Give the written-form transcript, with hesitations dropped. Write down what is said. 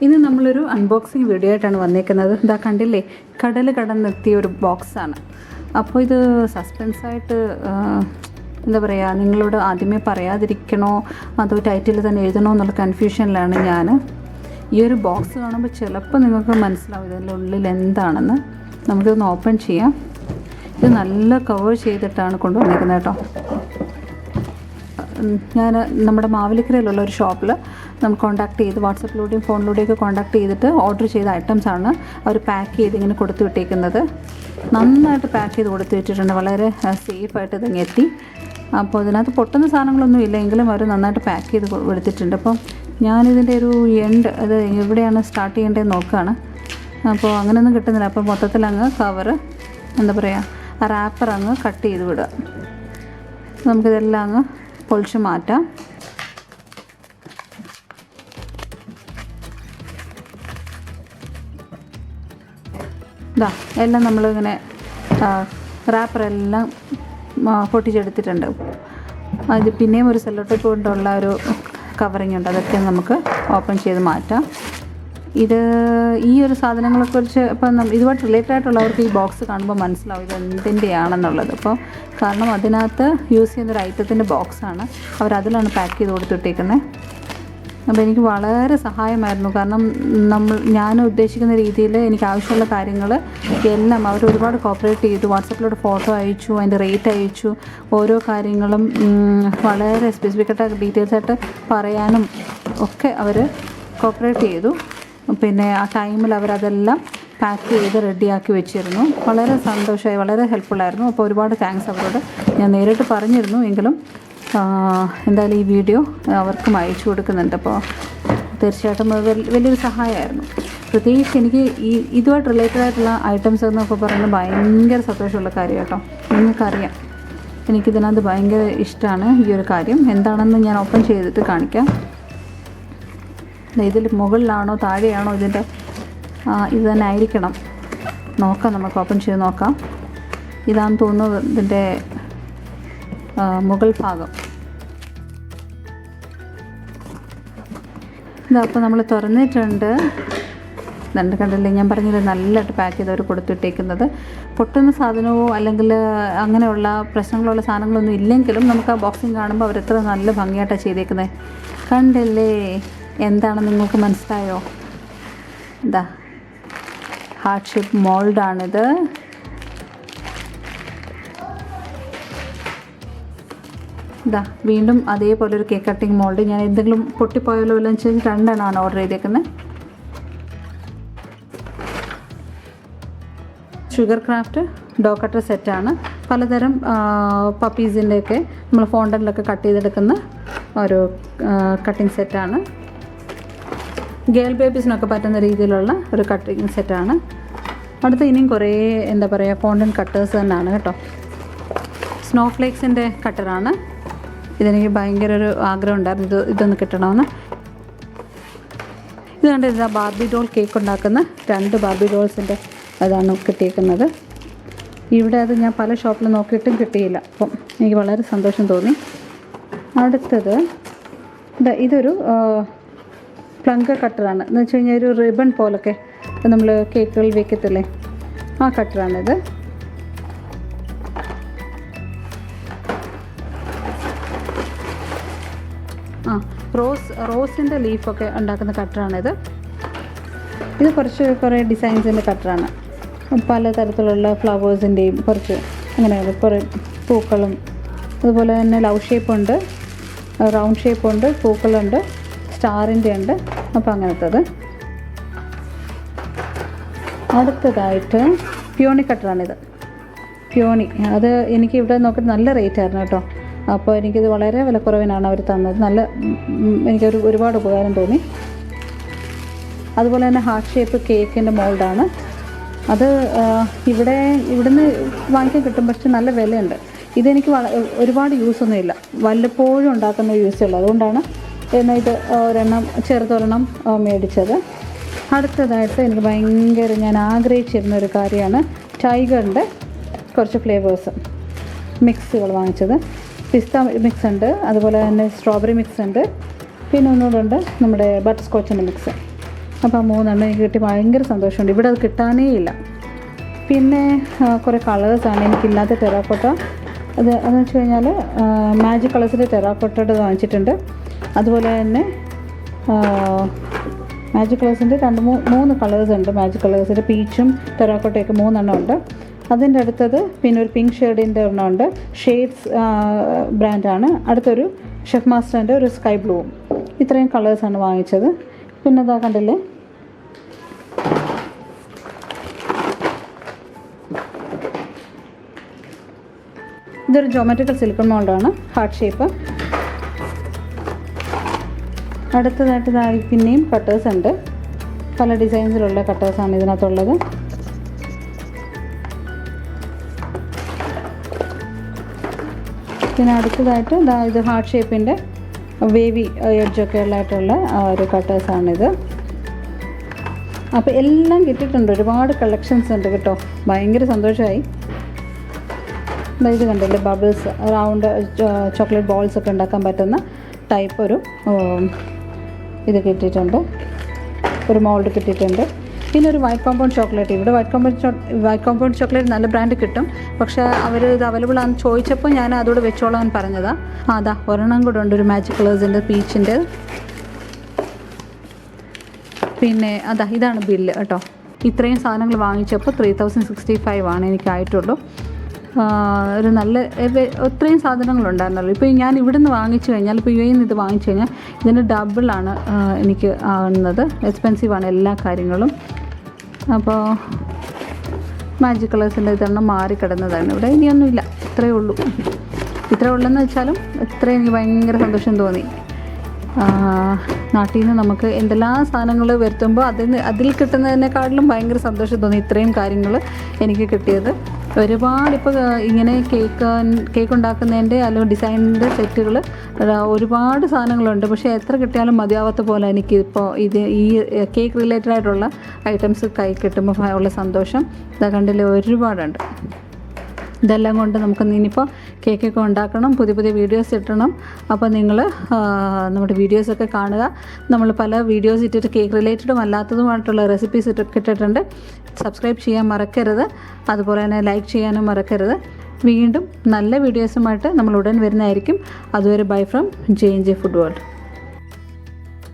ഇന്ന് നമ്മളൊരു unboxing video ആയിട്ടാണ് വന്നേക്കുന്നത്. ഇതാ കണ്ടില്ലേ, കടൽ കടന്നെത്തിയ ഒരു ബോക്സാണ്. അപ്പോൾ ഇത് സസ്പെൻസായിട്ട് എന്താ പറയുക, നിങ്ങളോട് ആദ്യമേ പറയാതിരിക്കണോ അതോ ടൈറ്റിൽ തന്നെ എഴുതണോ എന്നുള്ള കൺഫ്യൂഷനിലാണ് ഞാൻ. ഈ ഒരു ബോക്സ് കാണുമ്പോൾ ചിലപ്പോൾ നിങ്ങൾക്ക് മനസ്സിലാവും ഇതിൻ്റെ ഉള്ളിൽ എന്താണെന്ന്. നമുക്കിതൊന്ന് ഓപ്പൺ ചെയ്യാം. ഇത് നല്ല കവർ ചെയ്തിട്ടാണ് കൊണ്ടുവന്നേക്കുന്നത് കേട്ടോ. ഞാൻ നമ്മുടെ മാവേലിക്കരയിലുള്ള ഒരു ഷോപ്പിൽ നമ്മൾ കോൺടാക്ട് ചെയ്ത് വാട്സപ്പിലൂടെയും ഫോണിലൂടെയൊക്കെ കോൺടാക്ട് ചെയ്തിട്ട് ഓർഡർ ചെയ്ത ഐറ്റംസാണ് അവർ പാക്ക് ചെയ്ത് ഇങ്ങനെ കൊടുത്തു വിട്ടേക്കുന്നത്. നന്നായിട്ട് പാക്ക് ചെയ്ത് കൊടുത്തു വെച്ചിട്ടുണ്ട്. വളരെ സേഫായിട്ട് ഇതിങ്ങ് എത്തി. അപ്പോൾ ഇതിനകത്ത് പൊട്ടുന്ന സാധനങ്ങളൊന്നും ഇല്ല, എങ്കിലും അവർ നന്നായിട്ട് പാക്ക് ചെയ്ത് കൊടുത്തിട്ടുണ്ട്. അപ്പം ഞാനിതിൻ്റെ ഒരു എൻഡ് അത് എവിടെയാണ് സ്റ്റാർട്ട് ചെയ്യേണ്ടതെന്ന് നോക്കുകയാണ്. അപ്പോൾ അങ്ങനെയൊന്നും കിട്ടുന്നില്ല. അപ്പോൾ മൊത്തത്തിൽ അങ്ങ് കവറ് എന്താ പറയുക, റാപ്പർ അങ്ങ് കട്ട് ചെയ്ത് വിടുക. നമുക്കിതെല്ലാം അങ്ങ് പൊളിച്ച് മാറ്റാം. ഇതാ എല്ലാം നമ്മളിങ്ങനെ റാപ്പറെല്ലാം പൊട്ടിച്ചെടുത്തിട്ടുണ്ട്. അത് പിന്നെയും ഒരു സെല്ലോ ടേപ്പ് കൊണ്ടുള്ള ഒരു കവറിങ് ഉണ്ട്, അതൊക്കെ നമുക്ക് ഓപ്പൺ ചെയ്ത് മാറ്റാം. ഈ ഒരു സാധനങ്ങളെക്കുറിച്ച് ഇപ്പം ഇതുമായിട്ട് റിലേറ്റഡ് ആയിട്ടുള്ളവർക്ക് ഈ ബോക്സ് കാണുമ്പോൾ മനസ്സിലാവും ഇത് എന്തിൻ്റെയാണെന്നുള്ളത്. അപ്പോൾ കാരണം അതിനകത്ത് യൂസ് ചെയ്യുന്നൊരു ഐറ്റത്തിൻ്റെ ബോക്സാണ്, അവരതിലാണ് പാക്ക് ചെയ്ത് കൊടുത്തിട്ടേക്കുന്നത്. അപ്പോൾ എനിക്ക് വളരെ സഹായമായിരുന്നു. കാരണം ഞാൻ ഉദ്ദേശിക്കുന്ന രീതിയിൽ എനിക്ക് ആവശ്യമുള്ള കാര്യങ്ങൾ എല്ലാം അവർ ഒരുപാട് കോപ്പറേറ്റ് ചെയ്തു. വാട്സപ്പിലൂടെ ഫോട്ടോ അയച്ചു, അതിൻ്റെ റേറ്റ് അയച്ചു, ഓരോ കാര്യങ്ങളും വളരെ സ്പെസിഫിക്കായിട്ട് ഡീറ്റെയിൽസായിട്ട് പറയാനും ഒക്കെ അവർ കോപ്പറേറ്റ് ചെയ്തു. പിന്നെ ആ ടൈമിൽ അവരതെല്ലാം പാക്ക് ചെയ്ത് റെഡിയാക്കി വെച്ചിരുന്നു. വളരെ സന്തോഷമായി, വളരെ ഹെൽപ്ഫുള്ളായിരുന്നു. അപ്പോൾ ഒരുപാട് താങ്ക്സ് അവരോട്. ഞാൻ നേരിട്ട് പറഞ്ഞിരുന്നു, എങ്കിലും എന്തായാലും ഈ വീഡിയോ അവർക്കും അയച്ചു കൊടുക്കുന്നുണ്ട്. അപ്പോൾ തീർച്ചയായിട്ടും വലിയൊരു സഹായമായിരുന്നു. പ്രത്യേകിച്ച് എനിക്ക് ഇതുമായിട്ട് റിലേറ്റഡ് ആയിട്ടുള്ള ഐറ്റംസ് എന്നൊക്കെ പറയുന്നത് ഭയങ്കര സന്തോഷമുള്ള കാര്യം കേട്ടോ. നിങ്ങൾക്കറിയാം എനിക്കിതിനകത്ത് ഭയങ്കര ഇഷ്ടമാണ് ഈ ഒരു കാര്യം. എന്താണെന്ന് ഞാൻ ഓപ്പൺ ചെയ്തിട്ട് കാണിക്കാം. ഇതിൽ മുകളിലാണോ താഴെയാണോ ഇതിൻ്റെ ഇത് തന്നെ ആയിരിക്കണം, നോക്കാം. നമുക്ക് ഓപ്പൺ ചെയ്ത് നോക്കാം. ഇതാണെന്ന് തോന്നുന്നു ഇതിൻ്റെ മുകൾ ഭാഗം. ഇതാ അപ്പോൾ നമ്മൾ തുറന്നിട്ടുണ്ട്. കണ്ടില്ലേ, ഞാൻ പറഞ്ഞില്ല നല്ലതായിട്ട് പാക്ക് ചെയ്തവർ കൊടുത്തിട്ടേക്കുന്നത്. പൊട്ടുന്ന സാധനമോ അല്ലെങ്കിൽ അങ്ങനെയുള്ള പ്രശ്നങ്ങളുള്ള സാധനങ്ങളൊന്നും ഇല്ലെങ്കിലും നമുക്ക് ആ ബോക്സിങ് കാണുമ്പോൾ അവരെത്ര നല്ല ഭംഗിയായിട്ടാണ് ചെയ്തേക്കുന്നത്. കണ്ടില്ലേ, എന്താണെന്ന് നിങ്ങൾക്ക് മനസ്സിലായോ? ഇതാ ഹാർട്ട് ഷേപ്പ് മോൾഡാണിത്. ഇതാ വീണ്ടും അതേപോലെ ഒരു കേക്ക് കട്ടിങ് മോൾഡ്. ഞാൻ എന്തെങ്കിലും പൊട്ടിപ്പോയാലോ എല്ലാം വെച്ചാൽ രണ്ടെണ്ണമാണ് ഓർഡർ ചെയ്തേക്കുന്നത്. ഷുഗർ ക്രാഫ്റ്റ് ഡോ കട്ടർ സെറ്റാണ്. പലതരം പപ്പീസിൻ്റെയൊക്കെ നമ്മൾ ഫോണ്ടനിലൊക്കെ കട്ട് ചെയ്തെടുക്കുന്ന ഒരു കട്ടിങ് സെറ്റാണ്. ഗേൾ ബേബീസിനൊക്കെ പറ്റുന്ന രീതിയിലുള്ള ഒരു കട്ടിങ് സെറ്റാണ്. അടുത്ത് ഇനിയും കുറേ എന്താ പറയുക ഫോണ്ടൻ കട്ടേഴ്സ് തന്നെയാണ് കേട്ടോ. സ്നോ ഫ്ലേക്സിൻ്റെ കട്ടറാണ്. ഇതെനിക്ക് ഭയങ്കര ഒരു ആഗ്രഹം ഉണ്ടായിരുന്നു ഇതൊന്ന് കിട്ടണമെന്ന്. ഇത് കണ്ടിരുന്ന ബാർബി ഡോൾ കേക്ക് ഉണ്ടാക്കുന്ന 2 ബാർബി ഡോൾസിൻ്റെ അതാണ് കിട്ടിയേക്കുന്നത്. ഇവിടെ അത് ഞാൻ പല ഷോപ്പിൽ നോക്കിയിട്ടും കിട്ടിയില്ല. അപ്പം എനിക്ക് വളരെ സന്തോഷം തോന്നി. അടുത്തത് ഇതൊരു പ്ലങ്കർ കട്ടറാണ്. എന്ന് വെച്ച് കഴിഞ്ഞാൽ ഒരു റിബൺ പോലൊക്കെ നമ്മൾ കേക്കുകൾ വയ്ക്കത്തില്ലേ, ആ കട്ടറാണിത്. റോസിൻ്റെ ലീഫൊക്കെ ഉണ്ടാക്കുന്ന കട്ടറാണിത്. ഇത് കുറേ ഡിസൈൻസിൻ്റെ കട്ടറാണ്. പലതരത്തിലുള്ള ഫ്ലവേഴ്സിൻ്റെയും കുറച്ച് അങ്ങനെ കുറേ പൂക്കളും, അതുപോലെ തന്നെ ലവ് ഷേപ്പുണ്ട്, റൗണ്ട് ഷേപ്പുണ്ട്, പൂക്കളുണ്ട്, സ്റ്റാറിൻ്റെ ഉണ്ട്. അപ്പോൾ അങ്ങനത്തത്. അടുത്തതായിട്ട് പ്യോണി കട്ടറാണിത്. പ്യോണി അത് എനിക്ക് ഇവിടെ നോക്കിയിട്ട് നല്ല റേറ്റ് ആയിരുന്നു കേട്ടോ. അപ്പോൾ എനിക്കിത് വളരെ വിലക്കുറവിനാണ് അവർ തന്നത്. എനിക്കൊരു ഒരുപാട് ഉപകാരം തോന്നി. അതുപോലെ തന്നെ ഹാർട്ട് ഷേപ്പ് കേക്കിൻ്റെ മോൾഡാണ്. അത് ഇവിടുന്ന് വാങ്ങിക്കാൻ കിട്ടും, പക്ഷെ നല്ല വിലയുണ്ട്. ഇതെനിക്ക് ഒരുപാട് യൂസൊന്നുമില്ല, വല്ലപ്പോഴും ഉണ്ടാക്കുന്ന യൂസേ ഉള്ളൂ. അതുകൊണ്ടാണ് ഇത് ചെറുതൊരെണ്ണം മേടിച്ചത്. അടുത്തതായിട്ട് എനിക്ക് ഭയങ്കര ഞാൻ ആഗ്രഹിച്ചിരുന്ന ഒരു കാര്യമാണ് ടൈഗറിൻ്റെ കുറച്ച് ഫ്ലേവേഴ്സ്. മിക്സുകൾ വാങ്ങിച്ചത്. പിസ്ത മിക്സ് ഉണ്ട്, അതുപോലെ തന്നെ സ്ട്രോബെറി മിക്സ് ഉണ്ട്, പിന്നെ ഒന്നുകൂടെ ഉണ്ട് നമ്മുടെ ബട്ടർ സ്കോച്ചിൻ്റെ മിക്സ്. അപ്പോൾ 3 എനിക്ക് കിട്ടി. ഭയങ്കര സന്തോഷമുണ്ട്. ഇവിടെ അത് കിട്ടാനേ ഇല്ല. പിന്നെ കുറേ കളേഴ്സാണ് എനിക്കില്ലാത്ത ടെറാക്കോട്ട. അതെന്ന് വെച്ച് കഴിഞ്ഞാൽ മാജിക് കളേഴ്സിൻ്റെ ടെറാക്കോട്ടയുടെ വാങ്ങിച്ചിട്ടുണ്ട്. അതുപോലെ തന്നെ മാജിക് കളേഴ്സിൻ്റെ 3 കളേഴ്സ് ഉണ്ട്. മാജിക് കളേഴ്സിൻ്റെ പീച്ചും ടെറാക്കോട്ടയൊക്കെ 3 ഉണ്ട്. അതിൻ്റെ അടുത്തത് പിന്നെ ഒരു പിങ്ക് ഷെയ്ഡിൻ്റെ ഉണ്ട്. ഷെയ്ഡ്സ് ബ്രാൻഡാണ്. അടുത്തൊരു ഷെഫ് മാസ്റ്ററിൻ്റെ ഒരു സ്കൈ ബ്ലൂവും. ഇത്രയും കളേഴ്സാണ് വാങ്ങിച്ചത്. പിന്നെ അതാ കണ്ടില്ലേ, ഇതൊരു ജോമെട്രിക്കൽ സിലിക്കൺ മോൾഡാണ്, ഹാർട്ട് ഷേപ്പ്. അടുത്തതായിട്ട് പിന്നെയും കട്ടേഴ്സ് ഉണ്ട്. പല ഡിസൈൻസിലുള്ള കട്ടേഴ്സാണ് ഇതിനകത്തുള്ളത്. പിന്നെ അടുത്തതായിട്ട് ഇത് ഹാർട്ട് ഷേപ്പിൻ്റെ വേവി എഡ്ജൊക്കെ ഉള്ളതായിട്ടുള്ള ഒരു കട്ടേഴ്സാണിത്. അപ്പോൾ എല്ലാം കിട്ടിയിട്ടുണ്ട്. ഒരുപാട് കളക്ഷൻസ് ഉണ്ട് കേട്ടോ. ഭയങ്കര സന്തോഷമായി. ഇത് കണ്ടില്ലേ, ബബിൾസ്, റൗണ്ട് ചോക്ലേറ്റ് ബോൾസ് ഒക്കെ ഉണ്ടാക്കാൻ പറ്റുന്ന ടൈപ്പ് ഒരു ഇത് കിട്ടിയിട്ടുണ്ട്. ഒരു മോൾഡ് കിട്ടിയിട്ടുണ്ട്. പിന്നെ ഒരു വൈറ്റ് കോമ്പൗണ്ട് ചോക്ലേറ്റ്. ഇവിടെ വൈറ്റ് കോമ്പൗണ്ട് ചോക്ലേറ്റ് നല്ല ബ്രാൻഡ് കിട്ടും. പക്ഷേ അവർ ഇത് അവൈലബിൾ ആണെന്ന് ചോദിച്ചപ്പോൾ ഞാൻ അതോടെ വെച്ചോളാൻ പറഞ്ഞതാണ്. അതാ ഒരെണ്ണം കൂടെ ഉണ്ട്, ഒരു മാജിക് കളേഴ്സിൻ്റെ പീച്ചിൻ്റെ. പിന്നെ ഇതാണ് ബില്ല് കേട്ടോ. ഇത്രയും സാധനങ്ങൾ വാങ്ങിച്ചപ്പോൾ 3065 ആണ് എനിക്കായിട്ടുള്ളൂ. ഒരു നല്ല ഒത്രയും സാധനങ്ങളുണ്ടായിരുന്നല്ലോ. ഇപ്പോൾ ഞാൻ ഇവിടെ നിന്ന് വാങ്ങിച്ചു കഴിഞ്ഞാൽ, ഇപ്പോൾ യു എയിൽ നിന്ന് ഇത് വാങ്ങിച്ചു കഴിഞ്ഞാൽ ഇതിന് ഡബിളാണ് എനിക്ക് ആകുന്നത്. എക്സ്പെൻസീവാണ് എല്ലാ കാര്യങ്ങളും. അപ്പോൾ മാജിക് കളേഴ്സിൻ്റെ ഇതെണ്ണം മാറിക്കിടന്നതാണ് ഇവിടെ. ഇനിയൊന്നുമില്ല, ഇത്രയേ ഉള്ളെന്ന് വെച്ചാലും ഇത്രയും എനിക്ക് ഭയങ്കര സന്തോഷം തോന്നി. നാട്ടിൽ നിന്ന് നമുക്ക് എന്തെല്ലാം സാധനങ്ങൾ വരുത്തുമ്പോൾ അതിൽ കിട്ടുന്നതിനേക്കാളിലും ഭയങ്കര സന്തോഷം തോന്നി ഇത്രയും കാര്യങ്ങൾ എനിക്ക് കിട്ടിയത്. ഒരുപാട് ഇപ്പോൾ ഇങ്ങനെ കേക്ക് ഉണ്ടാക്കുന്നതിൻ്റെ അല്ലെങ്കിൽ ഡിസൈനിൻ്റെ സെറ്റുകൾ ഒരുപാട് സാധനങ്ങളുണ്ട്. പക്ഷേ എത്ര കിട്ടിയാലും മതിയാവാത്ത പോലെ എനിക്കിപ്പോൾ ഈ കേക്ക് റിലേറ്റഡ് ആയിട്ടുള്ള ഐറ്റംസ് കൈ കിട്ടുമ്പോൾ ഉള്ള സന്തോഷം ഇതാ കണ്ടില്ലേ, ഒരുപാടുണ്ട്. ഇതെല്ലാം കൊണ്ട് നമുക്ക് ഇനിയിപ്പോൾ കേക്കൊക്കെ ഉണ്ടാക്കണം, പുതിയ വീഡിയോസ് ഇട്ടണം. അപ്പോൾ നിങ്ങൾ നമ്മുടെ വീഡിയോസൊക്കെ കാണുക. നമ്മൾ പല വീഡിയോസ് ഇട്ടിട്ട് കേക്ക് റിലേറ്റഡും അല്ലാത്തതുമായിട്ടുള്ള റെസിപ്പീസ് ഇട്ടിട്ടുണ്ട്. സബ്സ്ക്രൈബ് ചെയ്യാൻ മറക്കരുത്. അതുപോലെ തന്നെ ലൈക്ക് ചെയ്യാനും മറക്കരുത്. വീണ്ടും നല്ല വീഡിയോസുമായിട്ട് നമ്മൾ ഉടൻ വരുന്നതായിരിക്കും. അതുവരെ bye from J&J food world.